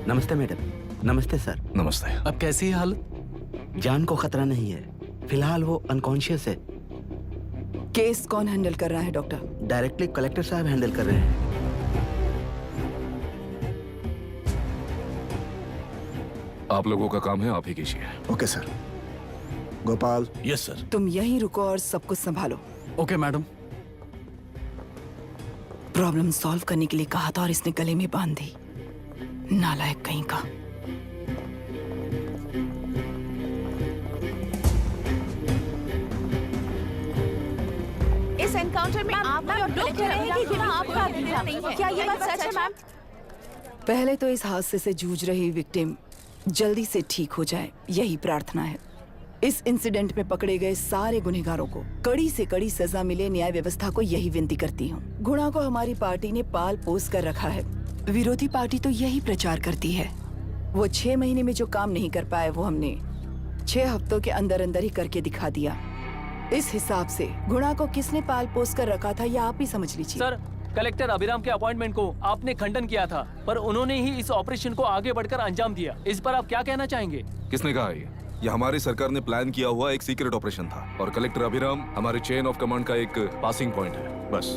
नमस्ते मैडम। नमस्ते सर। नमस्ते। अब कैसी है हालत? जान को खतरा नहीं है, फिलहाल वो अनकॉन्शियस है। केस कौन हैंडल कर रहा है डॉक्टर? डायरेक्टली कलेक्टर साहब हैंडल कर रहे हैं। आप लोगों का काम है, आप ही कीजिए। Okay sir. Gopal. Yes sir. तुम यहीं रुको और सब कुछ संभालो। Okay madam. प्रॉब्लम सॉल्व करने के लिए कहा था और इसने गले में बांध दी। नालायक कहीं का। इस एनकाउंटर में आप लोग कह रहे हैं कि बिना आपका अधिकार नहीं है। क्या ये बात सच है मैम? पहले तो इस हादसे से जूझ रही विक्टिम जल्दी से ठीक हो जाए, यही प्रार्थना है। इस इंसिडेंट में पकड़े गए सारे गुनहगारों को कड़ी से कड़ी सजा मिले, न्याय व्यवस्था को यही विनती करती हूँ। गुणा को हमारी पार्टी ने पाल पोस कर रखा है। विरोधी पार्टी तो यही प्रचार करती है। वो 6 महीने में जो काम नहीं कर पाए वो हमने 6 हफ्तों के अंदर अंदर ही करके दिखा दिया। इस हिसाब से गुणा को किसने पाल पोस कर रखा था यह आप ही समझ लीजिए। सर, कलेक्टर अभिराम के अपॉइंटमेंट को आपने खंडन किया था, पर उन्होंने ही इस ऑपरेशन को आगे बढ़कर अंजाम दिया। इस पर आप क्या कहना चाहेंगे? किसने कहा ये हमारी सरकार ने प्लान किया हुआ एक सीक्रेट ऑपरेशन था और कलेक्टर अभिराम हमारे चेन ऑफ कमांड का एक पासिंग पॉइंट है, बस।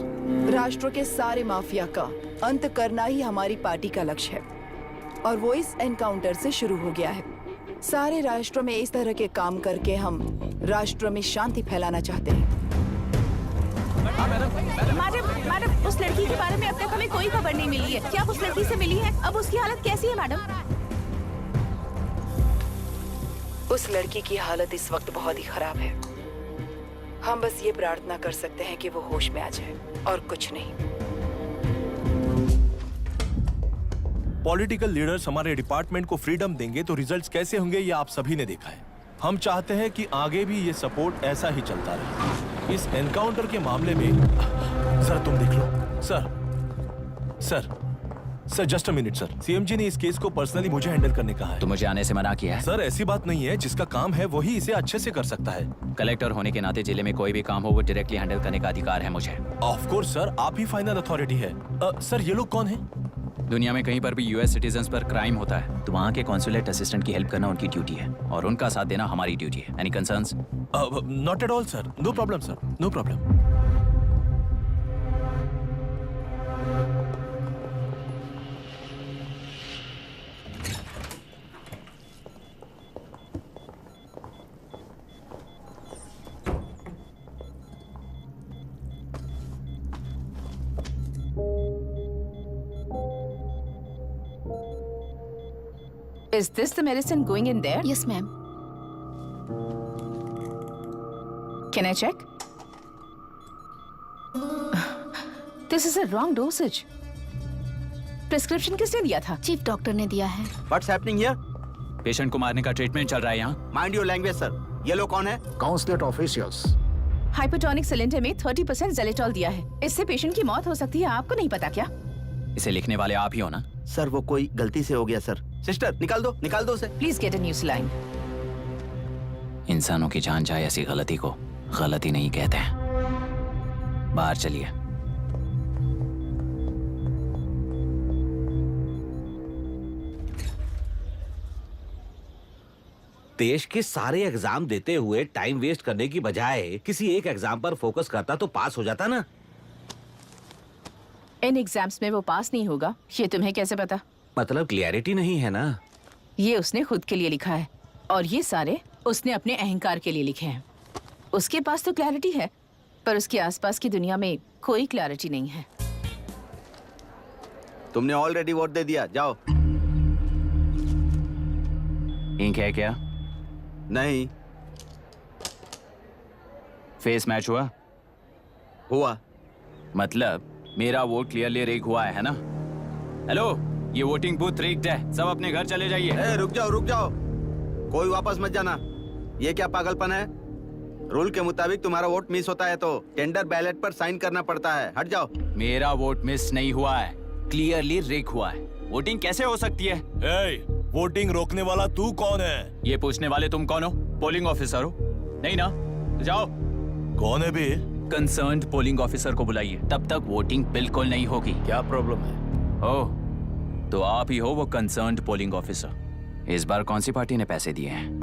राष्ट्र के सारे माफिया का अंत करना ही हमारी पार्टी का लक्ष्य है और वो इस एनकाउंटर से शुरू हो गया है। सारे राष्ट्रों में इस तरह के काम करके हम राष्ट्र में शांति फैलाना चाहते हैं। मैडम, उस लड़की के बारे में अब तक हमें कोई खबर नहीं मिली है। क्या उस लड़की से मिली है? अब उसकी हालत कैसी है मैडम? उस लड़की की हालत इस वक्त बहुत ही खराब है। हम बस ये प्रार्थना कर सकते हैं कि वो होश में आ जाए और कुछ नहीं। पॉलिटिकल लीडर्स हमारे डिपार्टमेंट को फ्रीडम देंगे तो रिजल्ट्स कैसे होंगे ये आप सभी ने देखा है। हम चाहते हैं कि आगे भी ये सपोर्ट ऐसा ही चलता रहे। इस एनकाउंटर के मामले में सर तुम देख लो। Sir just a minute sir. CM ji ने इस केस को पर्सनली मुझे हैंडल करने कहा है। तो मुझे आने से मना किया है? सर ऐसी बात नहीं है, जिसका काम है वही इसे अच्छे से कर सकता है। कलेक्टर होने के नाते जिले में कोई भी काम हो वो डायरेक्टली हैंडल करने का अधिकार है मुझे। ऑफ कोर्स सर, आप ही फाइनल अथॉरिटी है। सर ये लोग कौन है? दुनिया में कहीं पर भी यूएस सिटीजन्स पर क्राइम होता है तो वहाँ के कॉन्सुलेट असिस्टेंट की हेल्प करना उनकी ड्यूटी है और उनका साथ देना हमारी ड्यूटी है। Any concerns? Not at all sir, no problem sir, no problem. Is this the medicine going in there? Yes, ma'am. Can I check? This is a wrong dosage. Prescription किसने दिया था? चीफ डॉक्टर ने दिया है। What's happening here? Patient को मारने का treatment चल रहा है यहाँ। Mind your language, sir. ये लोग कौन है? Consulate officials. हाइपोटोनिक सिलेंडर में 30% जेलेटॉल दिया है। इससे पेशेंट की मौत हो सकती है। आपको नहीं पता क्या? इसे लिखने वाले आप ही हो ना? सर वो कोई गलती से हो गया सर। सिस्टर निकाल दो उसे। Please get a new saline. इंसानों की जान जाए ऐसी गलती को गलती नहीं कहते हैं। बाहर चलिए। देश के सारे एग्जाम देते हुए टाइम वेस्ट करने की बजाय किसी एक एग्जाम पर फोकस करता तो पास हो जाता ना। इन एग्जाम्स में वो पास नहीं होगा, ये तुम्हें कैसे पता? मतलब क्लियरिटी नहीं है ना। ये उसने खुद के लिए लिखा है और ये सारे उसने अपने अहंकार के लिए लिखे हैं। उसके पास तो क्लैरिटी है पर उसके आसपास की दुनिया में कोई क्लैरिटी नहीं है। तुमने ऑलरेडी वोट दे दिया, जाओ। इंक है क्या? नहीं। फेस मैच हुआ? मतलब मेरा वोट क्लियरली रिग हुआ है ना? हेलो, ये वोटिंग बूथ रिग्ड है, सब अपने घर चले जाइए। रुक जाओ, कोई वापस मत जाना। ये क्या पागलपन है? रूल के मुताबिक तुम्हारा वोट मिस होता है तो टेंडर बैलेट पर साइन करना पड़ता है। हट जाओ। मेरा वोट मिस नहीं हुआ है, क्लियरली रिग हुआ है। वोटिंग कैसे हो सकती है? वोटिंग रोकने वाला तू कौन है? ये पूछने वाले तुम कौन हो? पोलिंग ऑफिसर हो? नहीं ना? तो जाओ। कौन है बे? कंसर्न्ड पोलिंग ऑफिसर को बुलाइए, तब तक वोटिंग बिल्कुल नहीं होगी। क्या प्रॉब्लम है? ओह, तो आप ही हो वो कंसर्न्ड पोलिंग ऑफिसर। इस बार कौन सी पार्टी ने पैसे दिए हैं?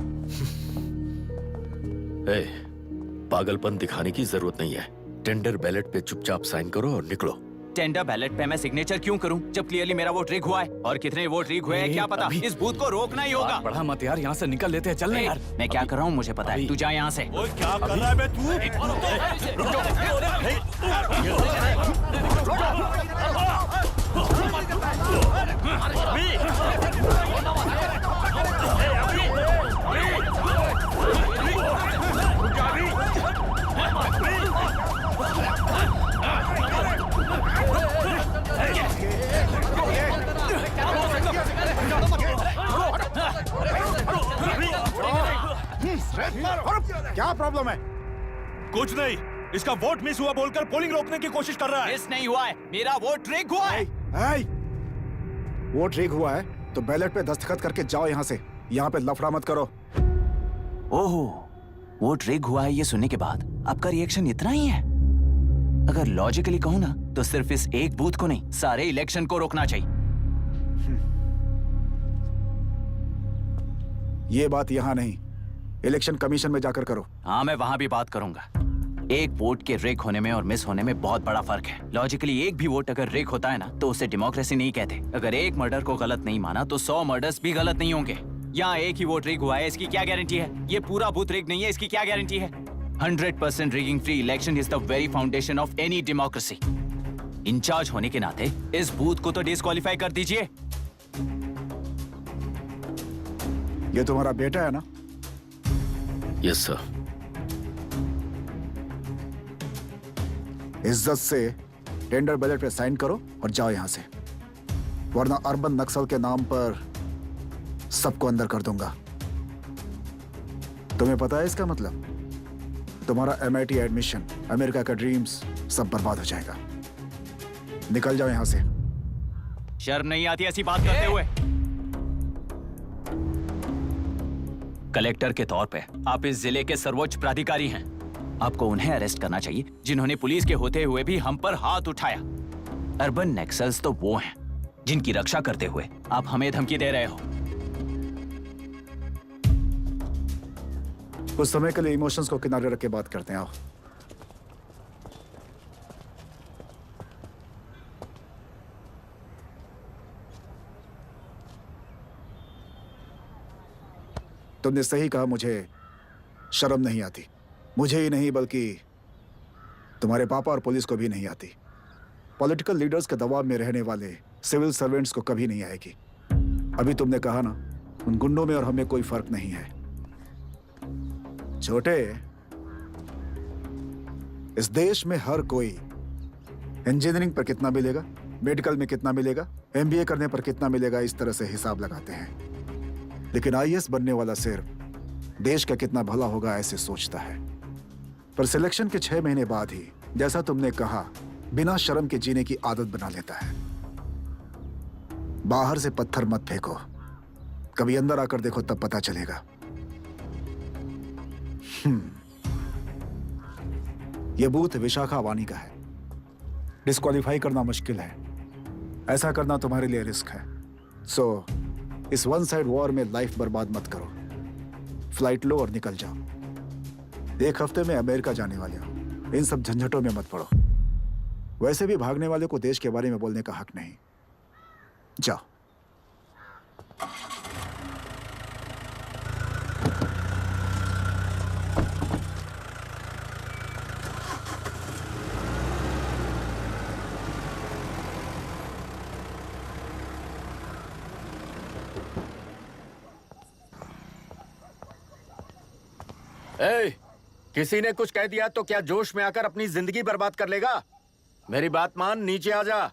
पागलपन दिखाने की जरूरत नहीं है। टेंडर बैलेट पे चुपचाप साइन करो और निकलो। टेंडर बैलेट पे मैं सिग्नेचर क्यों करूं जब क्लियरली मेरा वोट रिग हुआ है? और कितने वोट रिग हुए हैं क्या पता? इस बूथ को रोकना ही होगा। बढ़ा मत यार, यहाँ से निकल लेते हैं, चल यार। मैं क्या कर रहा हूँ मुझे पता है, तू जा यहाँ से। ओए क्या कर रहा है बे तू? क्या प्रॉब्लम है? कुछ नहीं, इसका वोट मिस हुआ बोलकर पोलिंग रोकने की कोशिश कर रहा है। मिस नहीं हुआ है, मेरा वोट रिग हुआ है। वोट रिग हुआ है तो बैलेट पे दस्तखत करके जाओ यहाँ से। यहाँ पे लफड़ा मत करो। ओहो, वोट रिग हुआ है ये सुनने के बाद आपका रिएक्शन इतना ही है? अगर लॉजिकली कहूँ ना तो सिर्फ इस एक बूथ को नहीं, सारे इलेक्शन को रोकना चाहिए। ये बात यहाँ नहीं, इलेक्शन कमीशन में जाकर करो। हाँ, मैं वहां भी बात करूंगा। एक वोट के रिग होने में और मिस होने में बहुत बड़ा फर्क है। लॉजिकली एक भी वोट अगर रिग होता है ना तो उसे डेमोक्रेसी नहीं कहते। अगर एक मर्डर को गलत नहीं माना तो 100 मर्डर्स भी गलत नहीं होंगे। यहाँ एक ही वोट रिग हुआ है, इसकी क्या गारंटी है? ये पूरा बूथ रिग नहीं है, इसकी क्या गारंटी है? 100% rigging free election is the very foundation of any democracy. In charge होने के नाते इस बूथ को तो डिस्क्वालीफाई कर दीजिए। ये तुम्हारा बेटा है ना? Yes sir. इज्जत से टेंडर बैलेट पे साइन करो और जाओ यहाँ से, वरना अर्बन नक्सल के नाम पर सबको अंदर कर दूंगा। तुम्हें पता है इसका मतलब? तुम्हारा MIT एडमिशन, अमेरिका का ड्रीम्स सब बर्बाद हो जाएगा। निकल जाओ यहाँ से। शर्म नहीं आती ऐसी बात करते हुए? कलेक्टर के तौर पे आप इस जिले के सर्वोच्च प्राधिकारी हैं। आपको उन्हें अरेस्ट करना चाहिए जिन्होंने पुलिस के होते हुए भी हम पर हाथ उठाया। अर्बन नक्सल्स तो वो हैं जिनकी रक्षा करते हुए आप हमें धमकी दे रहे हो। कुछ समय के लिए इमोशंस को किनारे रख के बात करते हैं। आओ। तुमने सही कहा, मुझे शर्म नहीं आती। मुझे ही नहीं बल्कि तुम्हारे पापा और पुलिस को भी नहीं आती। पॉलिटिकल लीडर्स के दबाव में रहने वाले सिविल सर्वेंट्स को कभी नहीं आएगी। अभी तुमने कहा ना, उन गुंडों में और हमें कोई फर्क नहीं है। छोटे, इस देश में हर कोई इंजीनियरिंग पर कितना मिलेगा, मेडिकल में कितना मिलेगा, MBA करने पर कितना मिलेगा, इस तरह से हिसाब लगाते हैं। लेकिन IAS बनने वाला सिर्फ देश का कितना भला होगा ऐसे सोचता है। पर सिलेक्शन के 6 महीने बाद ही, जैसा तुमने कहा, बिना शर्म के जीने की आदत बना लेता है। बाहर से पत्थर मत फेंको, कभी अंदर आकर देखो तब पता चलेगा। यह बूथ विशाखा वानी का है। डिस्क्वालीफाई करना मुश्किल है, ऐसा करना तुम्हारे लिए रिस्क है। सो इस वन साइड वॉर में लाइफ बर्बाद मत करो। फ्लाइट लो और निकल जाओ। 1 हफ्ते में अमेरिका जाने वाले हो, इन सब झंझटों में मत पड़ो। वैसे भी भागने वाले को देश के बारे में बोलने का हक नहीं। जाओ। किसी ने कुछ कह दिया तो क्या जोश में आकर अपनी जिंदगी बर्बाद कर लेगा? मेरी बात मान, नीचे आ जा।